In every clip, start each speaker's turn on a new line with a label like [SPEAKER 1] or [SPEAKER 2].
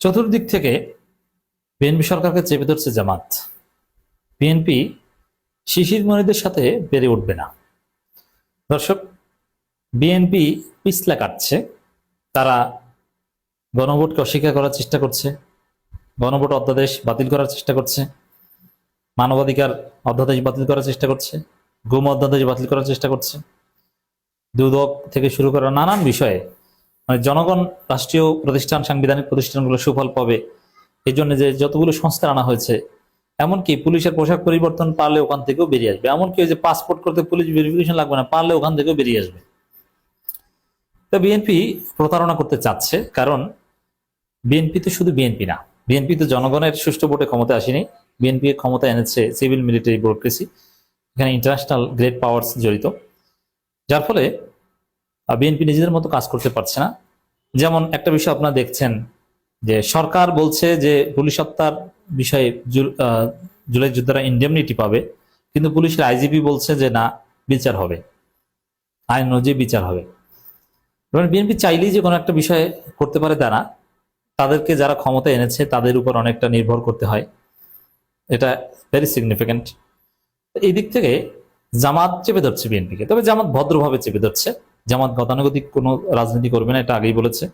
[SPEAKER 1] চতুর্দিক থেকে বিএনপি সরকারকে চেপে ধরছে জামাত। বিএনপি শিশির মনিদের সাথে পেরে উঠবে না। দর্শক, বিএনপি পিছলা কাটছে। তারা গণভোটকে অস্বীকার করার চেষ্টা করছে, গণভোট অধ্যাদেশ বাতিল করার চেষ্টা করছে, মানবাধিকার অধ্যাদেশ বাতিল করার চেষ্টা করছে, গুম অধ্যাদেশ বাতিল করার চেষ্টা করছে, দুদক থেকে শুরু করা নানান বিষয়ে মানে জনগণ রাষ্ট্রীয় প্রতিষ্ঠান, সাংবিধানিক প্রতিষ্ঠানগুলো সুফল পাবে এই জন্য যে যতগুলো সংস্কার আনা হয়েছে, এমনকি পুলিশের পোশাক পরিবর্তন পারলে ওখান থেকেও বেরিয়ে আসবে। এমনকি ওই যে পাসপোর্ট করতে পুলিশ ভেরিফিকেশন লাগবে না, পারলে ওখান থেকেও বেরিয়ে আসবে। তো বিএনপি প্রতারণা করতে চাচ্ছে, কারণ বিএনপি তো শুধু বিএনপি না, বিএনপি তো জনগণের সুষ্ঠু ভোটে ক্ষমতা আসেনি। বিএনপি ক্ষমতা এনেছে সিভিল মিলিটারি ব্যুরোক্রেসি, এখানে ইন্টারন্যাশনাল গ্রেট পাওয়ার্স জড়িত, যার ফলে বিএনপি নিজেদের মতো কাজ করতে পারছে না। যেমন একটা বিষয় আপনারা দেখছেন যে সরকার বলছে যে পুলিশ হত্যার বিষয়ে জুলাই যোদ্ধারা ইন্ডেমনিটি পাবে, কিন্তু পুলিশের আইজিপি বলছে যে না, বিচার হবে, আইন অনুযায়ী বিচার হবে। বিএনপি চাইলেই যে কোনো একটা বিষয় করতে পারে তা না, তাদেরকে যারা ক্ষমতা এনেছে তাদের উপর অনেকটা নির্ভর করতে হয়, এটা ভেরি সিগনিফিক্যান্ট। এই দিক থেকে জামাত চেপে ধরছে বিএনপিকে, তবে জামাত ভদ্রভাবে চেপে ধরছে। জামাত গতানুগতিক কোনো রাজনীতি করবে না, এটা আগেই বলেছে।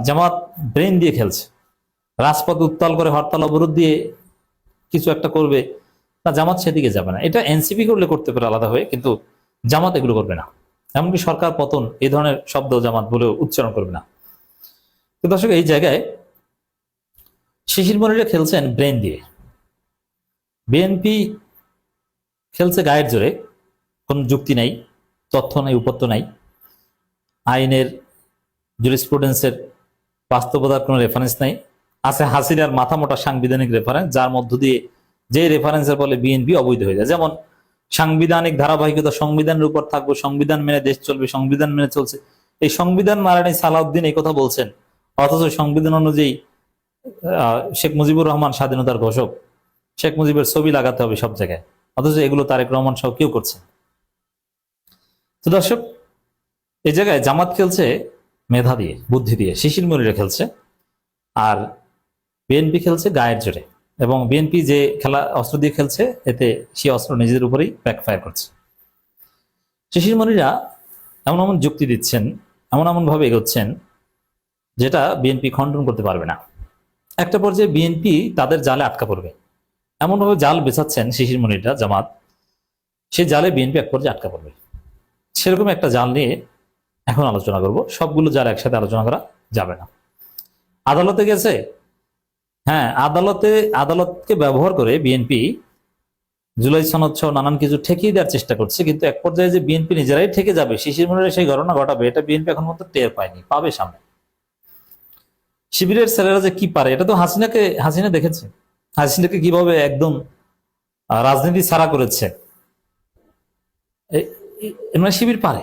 [SPEAKER 1] জামাত ব্রেন দিয়ে খেলছে, রাজপথ উত্তাল করে হরতাল অবরোধ দিয়ে কিছু একটা করবে না, জামাত সেদিকে যাবে না। এটা এনসিপি করলে করতে পারে আলাদা হয়ে, কিন্তু জামাত এগুলো করবে না। এমনকি সরকার পতন এই ধরনের শব্দ জামাত বলেও উচ্চারণ করবে না। তো দর্শক, এই জায়গায় শিশির মনিরা খেলছেন ব্রেন দিয়ে, বিএনপি খেলছে গায়ের জোরে। কোন যুক্তি নাই, তথ্য নাই, উপত্য নাই, আইনের জুরিসপ্রুডেন্সের বাস্তবতার কোনো রেফারেন্স নাই। আছে হাসিনার মাথা মোটা সাংবিধানিক রেফারেন্স, যার মধ্য দিয়ে যে রেফারেন্সের ফলে বিএনপি অবৈধ হয়ে যায়। যেমন সাংবিধানিক ধারাবাহিকতা, সংবিধানের উপর থাকবো, সংবিধান মেনে দেশ চলবে, সংবিধান মেনে চলছে। এই সংবিধান মারানি সালাউদ্দিন এই কথা বলছেন, অথচ সংবিধান অনুযায়ী শেখ মুজিবুর রহমান স্বাধীনতার ঘোষক, শেখ মুজিবের ছবি লাগাতে হবে সব জায়গায়, অথচ এগুলো তারেক রহমান সহ কেউ করছে। তো দর্শক, এই জায়গায় জামাত খেলছে মেধা দিয়ে, বুদ্ধি দিয়ে, শিশির মনিরা খেলছে, আর বিএনপি খেলছে গায়ের জোরে। এবং বিএনপি যে খেলা অস্ত্র দিয়ে খেলছে, এতে সেই অস্ত্র নিজেদের উপরেই ব্যাকফায়ার করছে। শিশির মনিরা এমন এমন যুক্তি দিচ্ছেন, এমন এমন ভাবে এগোচ্ছেন যেটা বিএনপি খণ্ডন করতে পারবে না। একটা পর্যায়ে বিএনপি তাদের জালে আটকা পড়বে, এমনভাবে জাল বেছাচ্ছেন শিশির মনিরা, জামাত, সেই জালে বিএনপি এক পর্যায়ে আটকা পড়বে। সেরকম একটা জাল নিয়ে এখন আলোচনা করব। সবগুলো জাল একসাথে আলোচনা করা যাবে না। আদালতে গেছে, হ্যাঁ, আদালতকে ব্যবহার করে বিএনপি জুলাই সনদ সহ নানান কিছু ঠেকিয়ে দেওয়ার চেষ্টা করছে, কিন্তু এক পর্যায়ে যে বিএনপি নিজেরাই ঠেকে যাবে, শিশির মনিরা সেই ঘটনা ঘটাবে, এটা বিএনপি এখন মতো টের পায়নি, পাবে সামনে। শিবিরের ছেলেরা যে কি পারে, এটা তো হাসিনা দেখেছে, হাসিনাকে কিভাবে একদম রাজনীতি ছাড়া করেছে, মানে শিবির পারে।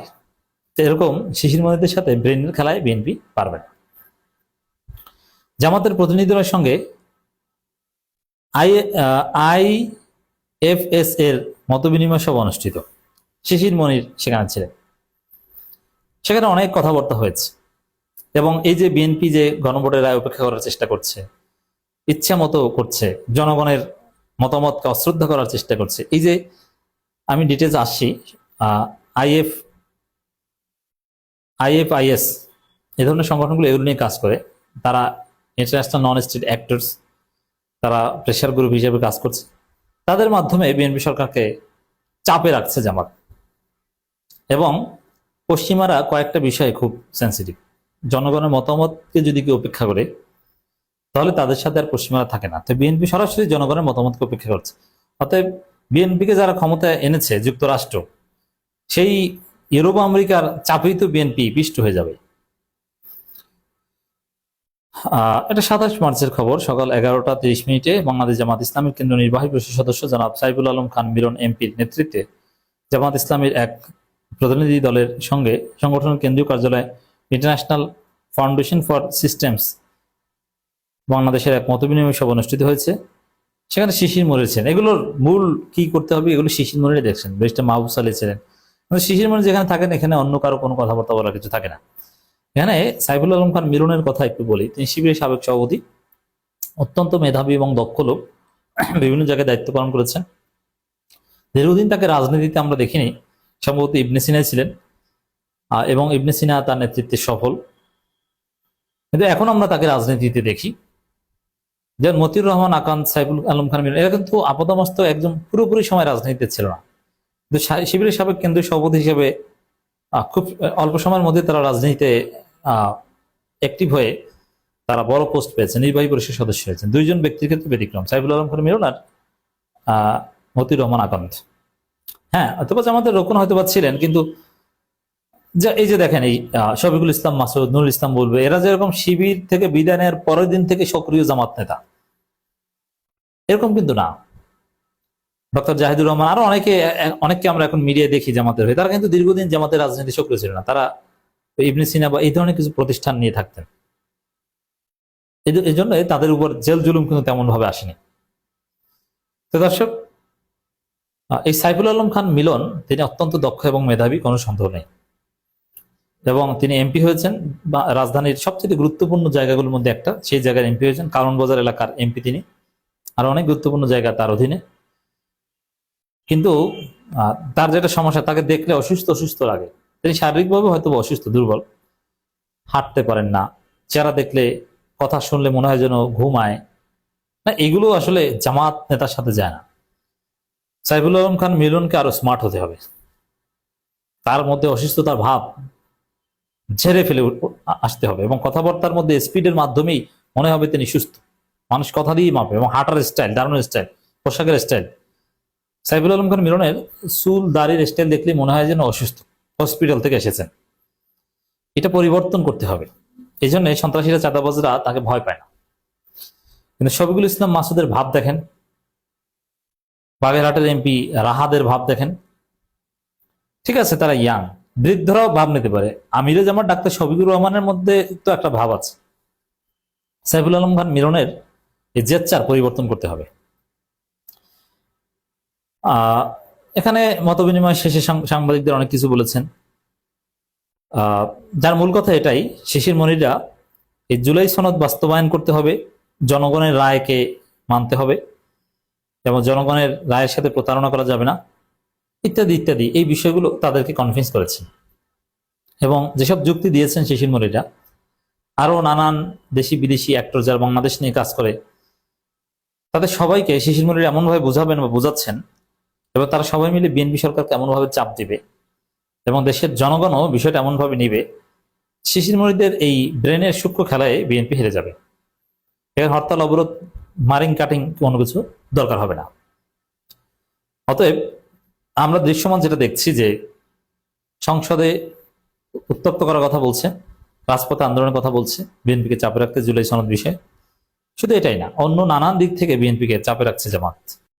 [SPEAKER 1] তো এরকম শিশির মনিদের সাথে ব্রেনের খেলায় বিএনপি পারবে না। জামাতের প্রতিনিধিদের সঙ্গে আইএফএস এর মতবিনিময় সভা অনুষ্ঠিত, শিশির মনির সেখানে ছিলেন। সেখানে অনেক কথাবার্তা হয়েছে, এবং এই যে বিএনপি যে গণভোটের রায় উপেক্ষা করার চেষ্টা করছে, ইচ্ছা মতো করছে, জনগণের মতামতকে অশ্রদ্ধা করার চেষ্টা করছে, এই যে আমি ডিটেলস আসছি, আইএফআইএস এই ধরনের সংগঠনগুলো এগুলো নিয়ে কাজ করে। তারা ইন্টারন্যাশনাল নন স্টেট অ্যাক্টরস, তারা প্রেশার গ্রুপ হিসেবে কাজ করছে। তাদের মাধ্যমে বিএনপি সরকারকে চাপে রাখছে জামাত। এবং পশ্চিমারা কয়েকটা বিষয়ে খুব সেন্সিটিভ। জনগণের মতামতকে যদি কেউ উপেক্ষা করে, তাহলে তাদের সাথে আর পশ্চিমারা থাকে না। তো বিএনপি সরাসরি জনগণের মতামতকে উপেক্ষা করছে। অতএব বিএনপিকে যারা ক্ষমতা এনেছে যুক্তরাষ্ট্র, সেই ইউরোপ আমেরিকার চাপেই তো বিএনপি পিষ্ট হয়ে যাবে। এটা 27 মার্চের খবর, সকাল 11টা 30 বাংলাদেশ জামাত ইসলামের কেন্দ্র নির্বাহী পরিষদ সদস্য জনাব সাইফুল আলম খান মিলন এমপির নেতৃত্বে জামাত ইসলামের এক প্রতিনিধি দলের সঙ্গে সংগঠনের কেন্দ্রীয় কার্যালয়ে ইন্টারন্যাশনাল ফাউন্ডেশন ফর সিস্টেমস বাংলাদেশের এক মতবিনিময় সভা অনুষ্ঠিত হয়েছে। সেখানে শিশির মনির, এগুলোর মূল কি করতে হবে এগুলো শিশির মনিরে দেখছেন, ব্যারিস্টার মাহবুব সালেহ ছিলেন। শিশির মনির যেখানে থাকেন, এখানে অন্য কারো কোনো কথাবার্তা বলার কিছু থাকে না। এখানে সাইফুল আলম খান মিলনের কথা একটু বলি। তিনি শিবিরের সাবেক সভাপতি, অত্যন্ত মেধাবী এবং দক্ষ লোক, বিভিন্ন জায়গায় দায়িত্ব পালন করেছেন। দীর্ঘদিন তাকে রাজনীতিতে আমরা দেখিনি, সম্ভবত ইবনে সিনায় ছিলেন এবং ইবনে সিনা তার নেতৃত্বে সফল, কিন্তু এখন আমরা তাকে রাজনীতিতে দেখি। যেমন মতিউর রহমান আকান্ত, সাইফুল আলম খান মিলন, এরা কিন্তু আপাতমস্তক একজন পুরোপুরি সময় রাজনীতিতে ছিল না, কিন্তু শিবিরের সাবেক কেন্দ্রীয় সভাপতি হিসেবে খুব অল্প সময়ের মধ্যে তারা রাজনীতিতে অ্যাক্টিভ হয়ে তারা বড় পোস্ট পেয়েছেন, নির্বাহী পরিষদ সদস্য হয়েছেন। দুইজন ব্যক্তির ক্ষেত্রে ব্যতিক্রম, সাইফুল আলম খান মিলন আর মতিউর রহমান আকান্ত। হ্যাঁ, অথবা আমাদের রোকন হয়তোবা ছিলেন, কিন্তু এই যে দেখেন, এই শফিকুল ইসলাম মাসুদ, নুরুল ইসলাম বলবে, এরা যেরকম শিবির থেকে বিদায় নেওয়ার পরের দিন থেকে সক্রিয় জামাত নেতা, এরকম কিন্তু না। ডক্টর জাহিদুর রহমান, আরো অনেককে আমরা এখন মিডিয়ায় দেখি জামাতের হয়ে, তারা কিন্তু দীর্ঘদিন জামাতের রাজনীতি সক্রিয় ছিল না। তারা ইবনে সিনা বা এই ধরনের কিছু প্রতিষ্ঠান নিয়ে থাকতেন। এই জন্য তাদের উপর জেল জুলুম কিন্তু তেমন ভাবে আসেনি। তো দর্শক, এই সাইফুল আলম খান মিলন তিনি অত্যন্ত দক্ষ এবং মেধাবী, কোনো সন্দেহ নেই। এবং তিনি এমপি হয়েছেন রাজধানীর সবচেয়ে গুরুত্বপূর্ণ জায়গাগুলোর মধ্যে একটা, সেই জায়গার এমপি হয়েছেন। কারণ বাজার এলাকার এমপি তিনি, আর অনেক গুরুত্বপূর্ণ জায়গা তার অধীনে। কিন্তু তার যেটা সমস্যা, তাকে দেখলে অসুস্থ অসুস্থ লাগে। তিনি শারীরিকভাবে হয়তো অসুস্থ, দুর্বল, হাঁটতে পারেন না, চেহারা দেখলে, কথা শুনলে মনে হয় যেন ঘুমায় না। এগুলো আসলে জামাত নেতার সাথে যায় না। সাইফুল আলম খান মিলনকে আরো স্মার্ট হতে হবে। তার মধ্যে অসুস্থতার ভাব ঝেড়ে ফেলে আসতে হবে, এবং কথাবার্তার মধ্যে স্পিডের মাধ্যমেই মনে হবে তিনি সুস্থ। মানুষ কথা দিয়েই মাপে, এবং হাঁটার স্টাইল, দাঁড়ানোর স্টাইল, পোশাকের স্টাইল, সাইফুল আলম খান মিলনের চুল দাড়ির স্টাইল দেখলে মনে হয় যেন অসুস্থ, হসপিটাল থেকে এসেছেন। এটা পরিবর্তন করতে হবে। এই জন্য সন্ত্রাসীরা, চাঁদাবাজরা তাকে ভয় পায় না। কিন্তু শফিকুল ইসলাম মাসুদের ভাব দেখেন, বাগেরহাটের এমপি রাহাদের ভাব দেখেন। ঠিক আছে, তারা ইয়াং, বৃদ্ধরাও ভাব নিতে পারে। আমিরে জামাত ডাক্তার শফিকুর রহমানের মধ্যে তো একটা ভাব আছে। সাইফুল আলম খান মিলনের এই জেচ্চার পরিবর্তন করতে হবে। এখানে মতবিনিময় শেষে সাংবাদিকদের অনেক কিছু বলেছেন, যার মূল কথা এটাই, শিশির মনিরা এই জুলাই সনদ বাস্তবায়ন করতে হবে, জনগণের রায়কে মানতে হবে, এবং জনগণের রায়ের সাথে প্রতারণা করা যাবে না, ইত্যাদি ইত্যাদি। এই বিষয়গুলো তাদেরকে কনভিন্স করেছেন, এবং যেসব যুক্তি দিয়েছেন শিশির মনিরা, আরো নানান দেশি বিদেশি অ্যাক্টর যারা বাংলাদেশ নিয়ে কাজ করে, তাদের সবাইকে শিশির মনিরা এমনভাবে বোঝাবেন বা বোঝাচ্ছেন, এবং তারা সবাই মিলে বিএনপি সরকারকে এমনভাবে চাপ দিবে, এবং দেশের জনগণও বিষয়টা এমনভাবে নিবে, শিশির মনিরদের এই ব্রেনের সূক্ষ্ম খেলায় বিএনপি হেরে যাবে। এখানে হরতাল, অবরোধ, মারিং কাটিং কোনো কিছু দরকার হবে না। অতএব আমরা দৃশ্যমান যেটা দেখছি, যে সংসদে উত্তপ্ত করার কথা বলছে, রাজপথে আন্দোলনের কথা বলছে, বিএনপিকে চাপে রাখতে জুলাই সনদ বিষয়ে। শুধু এটাই না, অন্য নানান দিক থেকে বিএনপিকে চাপে রাখছে জামাত।